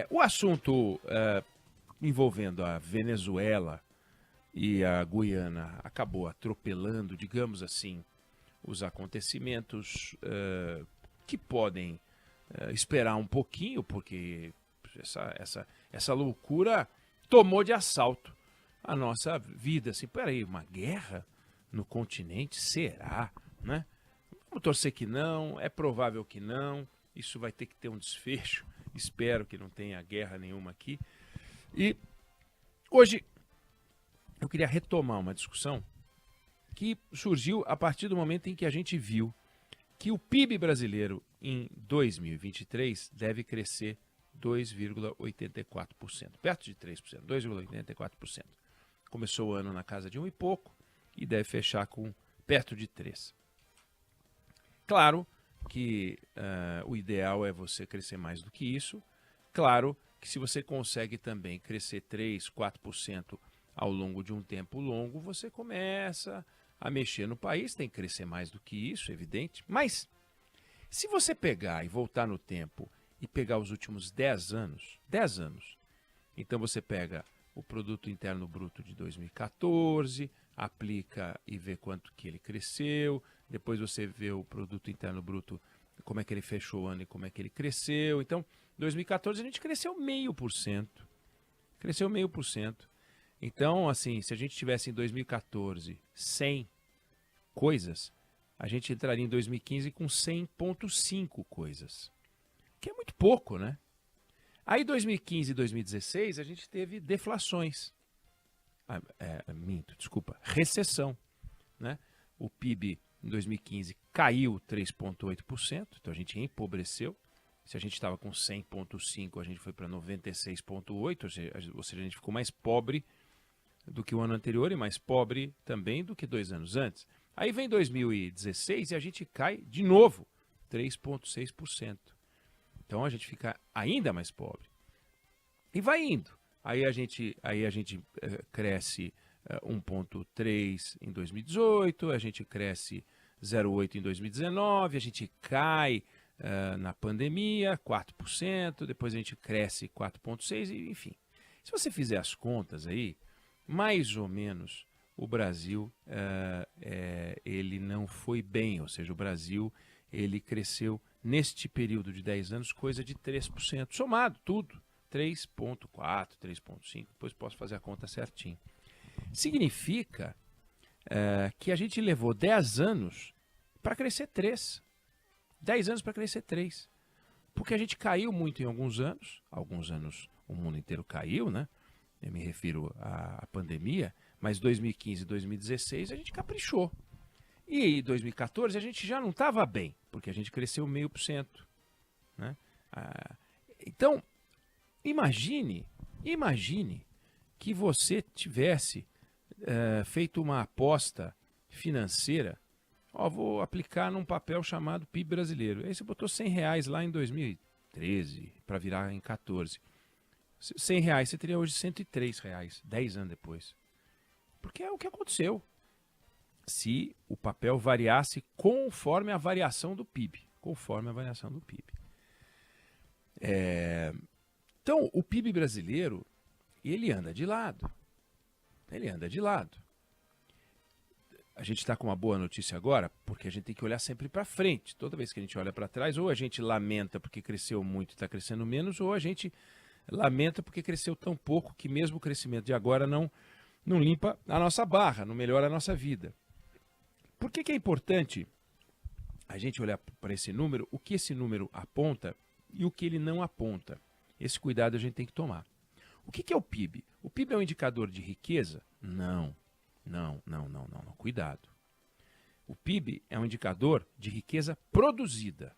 O assunto envolvendo a Venezuela e a Guiana acabou atropelando, digamos assim, os acontecimentos que podem esperar um pouquinho, porque essa loucura tomou de assalto a nossa vida. Assim, peraí, uma guerra no continente? Será? Né? Vamos torcer que não, é provável que não, isso vai ter que ter um desfecho, espero que não tenha guerra nenhuma aqui. E hoje eu queria retomar uma discussão que surgiu a partir do momento em que a gente viu que o PIB brasileiro em 2023 deve crescer 2,84%, perto de 3%, 2,84%. Começou o ano na casa de 1 e pouco e deve fechar com perto de 3%. Claro que o ideal é você crescer mais do que isso. Claro que se você consegue também crescer 3%, 4% ao longo de um tempo longo, você começa a mexer no país, tem que crescer mais do que isso, é evidente. Mas se você pegar e voltar no tempo e pegar os últimos 10 anos, então você pega o Produto Interno Bruto de 2014, aplica e vê quanto que ele cresceu, depois você vê o Produto Interno Bruto, como é que ele fechou o ano e como é que ele cresceu. Então, em 2014 a gente cresceu 0,5%. Cresceu 0,5%. Então, assim, se a gente tivesse em 2014 100 coisas, a gente entraria em 2015 com 100,5 coisas. Que é muito pouco, né? Aí, 2015 e 2016, a gente teve deflações. Recessão. Né? O PIB em 2015 caiu 3,8%, então a gente empobreceu. Se a gente estava com 100,5, a gente foi para 96,8, ou seja, a gente ficou mais pobre do que o ano anterior e mais pobre também do que 2 anos antes. Aí vem 2016 e a gente cai de novo, 3,6%. Então a gente fica ainda mais pobre. E vai indo. Aí a gente cresce 1,3% em 2018, a gente cresce 0,8% em 2019, a gente cai na pandemia 4%, depois a gente cresce 4,6%, enfim. Se você fizer as contas aí, mais ou menos o Brasil ele não foi bem, ou seja, o Brasil ele cresceu neste período de 10 anos coisa de 3%, somado tudo, 3,4%, 3,5%, depois posso fazer a conta certinho. Significa que a gente levou 10 anos para crescer 3%. 10 anos para crescer 3%. Porque a gente caiu muito em alguns anos o mundo inteiro caiu, né? Eu me refiro à pandemia, mas 2015 e 2016 a gente caprichou. E em 2014 a gente já não estava bem, porque a gente cresceu 0,5%. Né? Então, imagine que você tivesse feito uma aposta financeira. Vou aplicar num papel chamado PIB brasileiro. Aí você botou R$100 lá em 2013 para virar em 14. R$100 você teria hoje R$103, 10 anos depois. Porque é o que aconteceu. Se o papel variasse conforme a variação do PIB. Então, o PIB brasileiro, ele anda de lado. A gente está com uma boa notícia agora, porque a gente tem que olhar sempre para frente. Toda vez que a gente olha para trás, ou a gente lamenta porque cresceu muito e está crescendo menos, ou a gente lamenta porque cresceu tão pouco que mesmo o crescimento de agora não limpa a nossa barra, não melhora a nossa vida. Por que é importante a gente olhar para esse número, o que esse número aponta e o que ele não aponta? Esse cuidado a gente tem que tomar. O que é o PIB? O PIB é um indicador de riqueza? Não. Cuidado. O PIB é um indicador de riqueza produzida.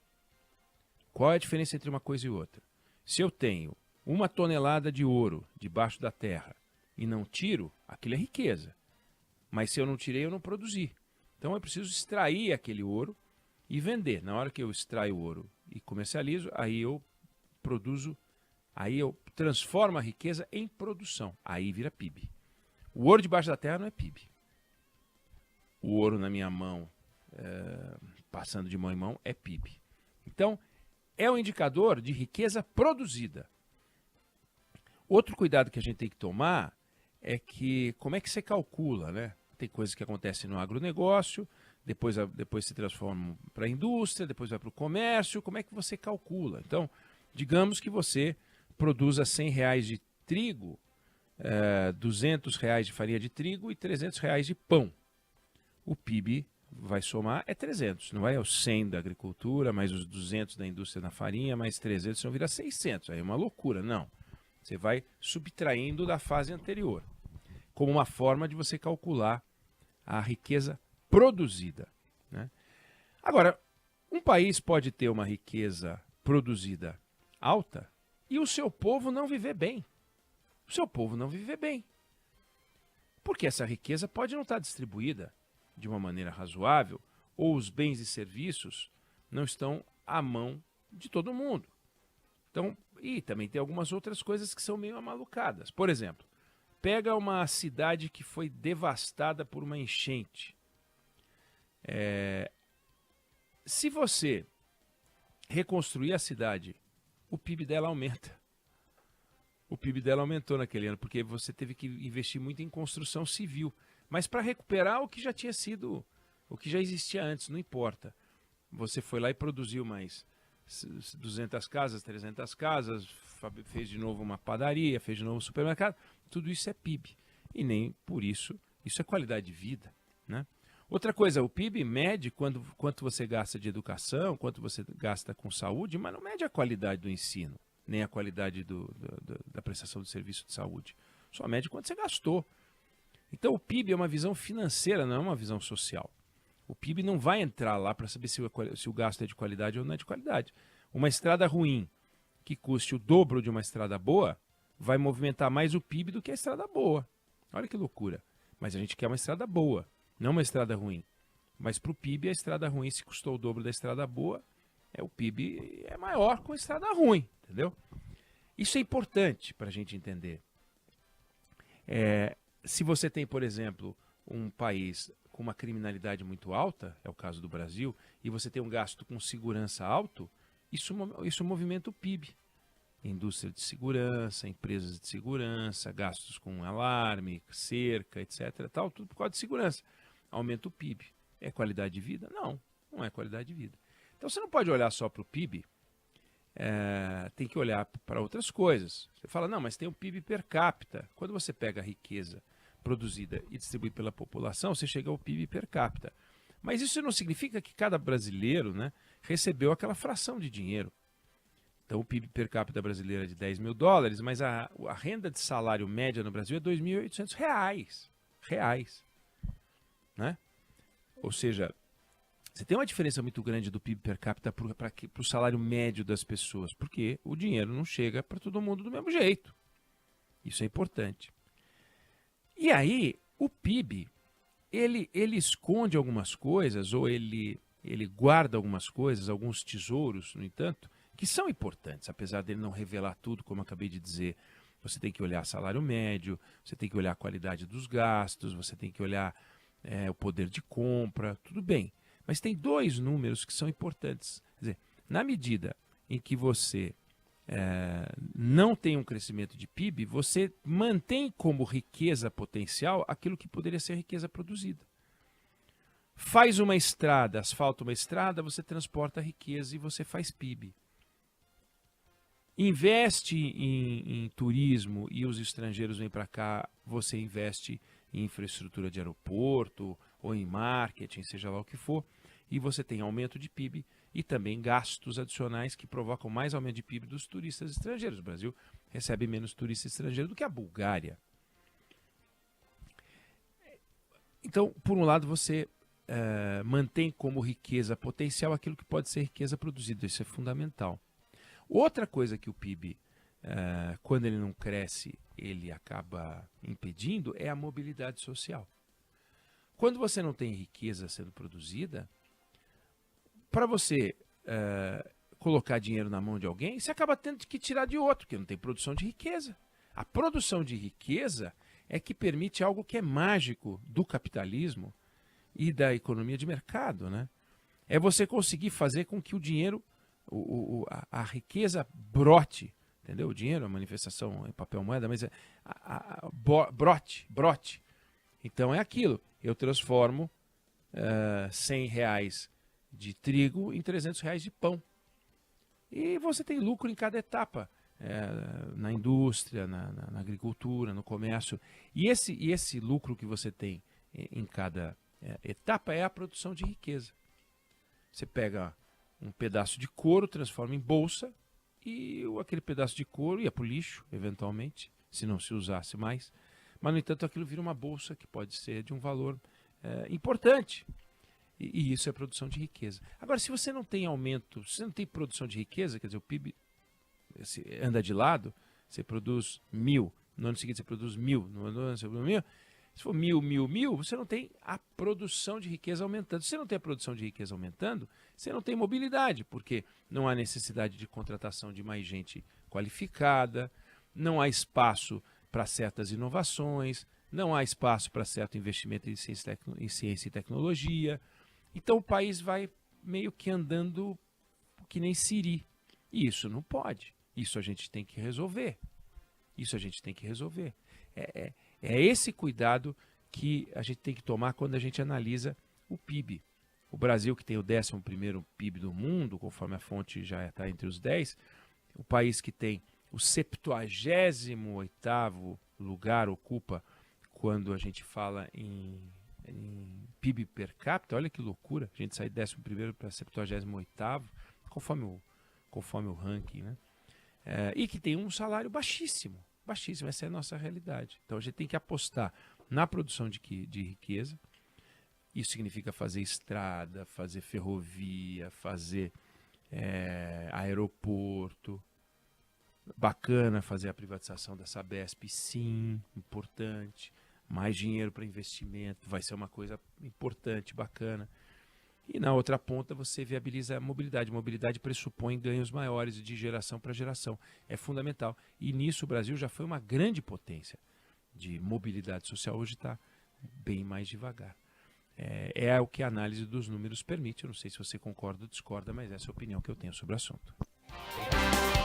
Qual é a diferença entre uma coisa e outra? Se eu tenho 1 tonelada de ouro debaixo da terra e não tiro, aquilo é riqueza. Mas se eu não tirei, eu não produzi. Então eu preciso extrair aquele ouro e vender. Na hora que eu extraio o ouro e comercializo, aí eu produzo, aí eu transformo a riqueza em produção. Aí vira PIB. O ouro debaixo da terra não é PIB. O ouro na minha mão, passando de mão em mão, é PIB. Então, é um indicador de riqueza produzida. Outro cuidado que a gente tem que tomar é que como é que você calcula, né? Tem coisas que acontecem no agronegócio, depois se transformam para a indústria, depois vai para o comércio, como é que você calcula? Então, digamos que você produza R$100 de trigo, R$200 de farinha de trigo e R$300 de pão. O PIB vai somar 300, não é os 100 da agricultura, mais os 200 da indústria da farinha, mais 300, vão virar 600. Aí é uma loucura, não. Você vai subtraindo da fase anterior, como uma forma de você calcular a riqueza produzida, né? Agora, um país pode ter uma riqueza produzida alta e o seu povo não viver bem. O seu povo não viver bem. Porque essa riqueza pode não estar distribuída de uma maneira razoável, ou os bens e serviços não estão à mão de todo mundo. Então, e também tem algumas outras coisas que são meio amalucadas. Por exemplo, pega uma cidade que foi devastada por uma enchente. Se você reconstruir a cidade, o PIB dela aumenta. O PIB dela aumentou naquele ano, porque você teve que investir muito em construção civil. Mas para recuperar o que já tinha sido, o que já existia antes, não importa. Você foi lá e produziu mais 200 casas, 300 casas, fez de novo uma padaria, fez de novo um supermercado. Tudo isso é PIB. E nem por isso, isso é qualidade de vida, né? Outra coisa, o PIB mede quanto você gasta de educação, quanto você gasta com saúde, mas não mede a qualidade do ensino, nem a qualidade da prestação de serviço de saúde. Só mede quanto você gastou. Então o PIB é uma visão financeira, não é uma visão social. O PIB não vai entrar lá para saber se o gasto é de qualidade ou não é de qualidade. Uma estrada ruim que custe o dobro de uma estrada boa vai movimentar mais o PIB do que a estrada boa. Olha que loucura. Mas a gente quer uma estrada boa, não uma estrada ruim. Mas para o PIB, a estrada ruim, se custou o dobro da estrada boa, o PIB é maior com a estrada ruim, entendeu? Isso é importante para a gente entender. Se você tem, por exemplo, um país com uma criminalidade muito alta, é o caso do Brasil, e você tem um gasto com segurança alto, isso movimenta o PIB. Indústria de segurança, empresas de segurança, gastos com alarme, cerca, etc. Tal, tudo por causa de segurança. Aumenta o PIB. É qualidade de vida? Não, não é qualidade de vida. Então você não pode olhar só para o PIB, tem que olhar para outras coisas. Você fala, não, mas tem o PIB per capita. Quando você pega a riqueza produzida e distribui pela população, você chega ao PIB per capita. Mas isso não significa que cada brasileiro, né, recebeu aquela fração de dinheiro. Então o PIB per capita brasileiro é de $10.000, mas a renda de salário média no Brasil é R$2.800. Né? Ou seja, você tem uma diferença muito grande do PIB per capita para o salário médio das pessoas, porque o dinheiro não chega para todo mundo do mesmo jeito. Isso é importante. E aí, o PIB, ele esconde algumas coisas, ou ele guarda algumas coisas, alguns tesouros, no entanto, que são importantes, apesar dele não revelar tudo, como eu acabei de dizer. Você tem que olhar salário médio, você tem que olhar a qualidade dos gastos, você tem que olhar o poder de compra, tudo bem. Mas tem dois números que são importantes. Quer dizer, na medida em que você não tem um crescimento de PIB, você mantém como riqueza potencial aquilo que poderia ser riqueza produzida. Faz uma estrada, asfalta uma estrada, você transporta a riqueza e você faz PIB. Investe em turismo e os estrangeiros vêm para cá, você investe em infraestrutura de aeroporto ou em marketing, seja lá o que for, e você tem aumento de PIB e também gastos adicionais que provocam mais aumento de PIB dos turistas estrangeiros. O Brasil recebe menos turistas estrangeiros do que a Bulgária. Então, por um lado, você mantém como riqueza potencial aquilo que pode ser riqueza produzida. Isso é fundamental. Outra coisa que o PIB, quando ele não cresce, ele acaba impedindo, é a mobilidade social. Quando você não tem riqueza sendo produzida, para você colocar dinheiro na mão de alguém, você acaba tendo que tirar de outro, porque não tem produção de riqueza. A produção de riqueza é que permite algo que é mágico do capitalismo e da economia de mercado, né? É você conseguir fazer com que o dinheiro a riqueza brote, entendeu? O dinheiro, a manifestação em papel moeda, mas brote. Então é aquilo, eu transformo R$ 100 de trigo em R$ 300 de pão. E você tem lucro em cada etapa, na indústria, na agricultura, no comércio. E esse lucro que você tem em cada etapa é a produção de riqueza. Você pega um pedaço de couro, transforma em bolsa, e aquele pedaço de couro ia para o lixo, eventualmente, se não se usasse mais. Mas, no entanto, aquilo vira uma bolsa que pode ser de um valor importante. E isso é produção de riqueza. Agora, se você não tem aumento, se você não tem produção de riqueza, quer dizer, o PIB anda de lado, você produz 1.000, no ano seguinte você produz 1.000, no ano seguinte você produz 1.000, se for 1.000, você não tem a produção de riqueza aumentando. Se você não tem a produção de riqueza aumentando, você não tem mobilidade, porque não há necessidade de contratação de mais gente qualificada, não há espaço para certas inovações, não há espaço para certo investimento em ciência e tecnologia. Então o país vai meio que andando que nem siri. E isso não pode. Isso a gente tem que resolver. É esse cuidado que a gente tem que tomar quando a gente analisa o PIB. O Brasil, que tem o 11º PIB do mundo, conforme a fonte já está entre os 10, o país que tem o 78º lugar ocupa quando a gente fala em PIB per capita. Olha que loucura, a gente sai 11º para 78º, conforme o ranking, né? E que tem um salário baixíssimo, essa é a nossa realidade. Então a gente tem que apostar na produção de riqueza. Isso significa fazer estrada, fazer ferrovia, fazer aeroporto. Bacana fazer a privatização da Sabesp, sim, importante. Mais dinheiro para investimento, vai ser uma coisa importante, bacana. E na outra ponta você viabiliza a mobilidade. Mobilidade pressupõe ganhos maiores de geração para geração. É fundamental. E nisso o Brasil já foi uma grande potência de mobilidade social. Hoje está bem mais devagar. É o que a análise dos números permite. Eu não sei se você concorda ou discorda, mas essa é a opinião que eu tenho sobre o assunto.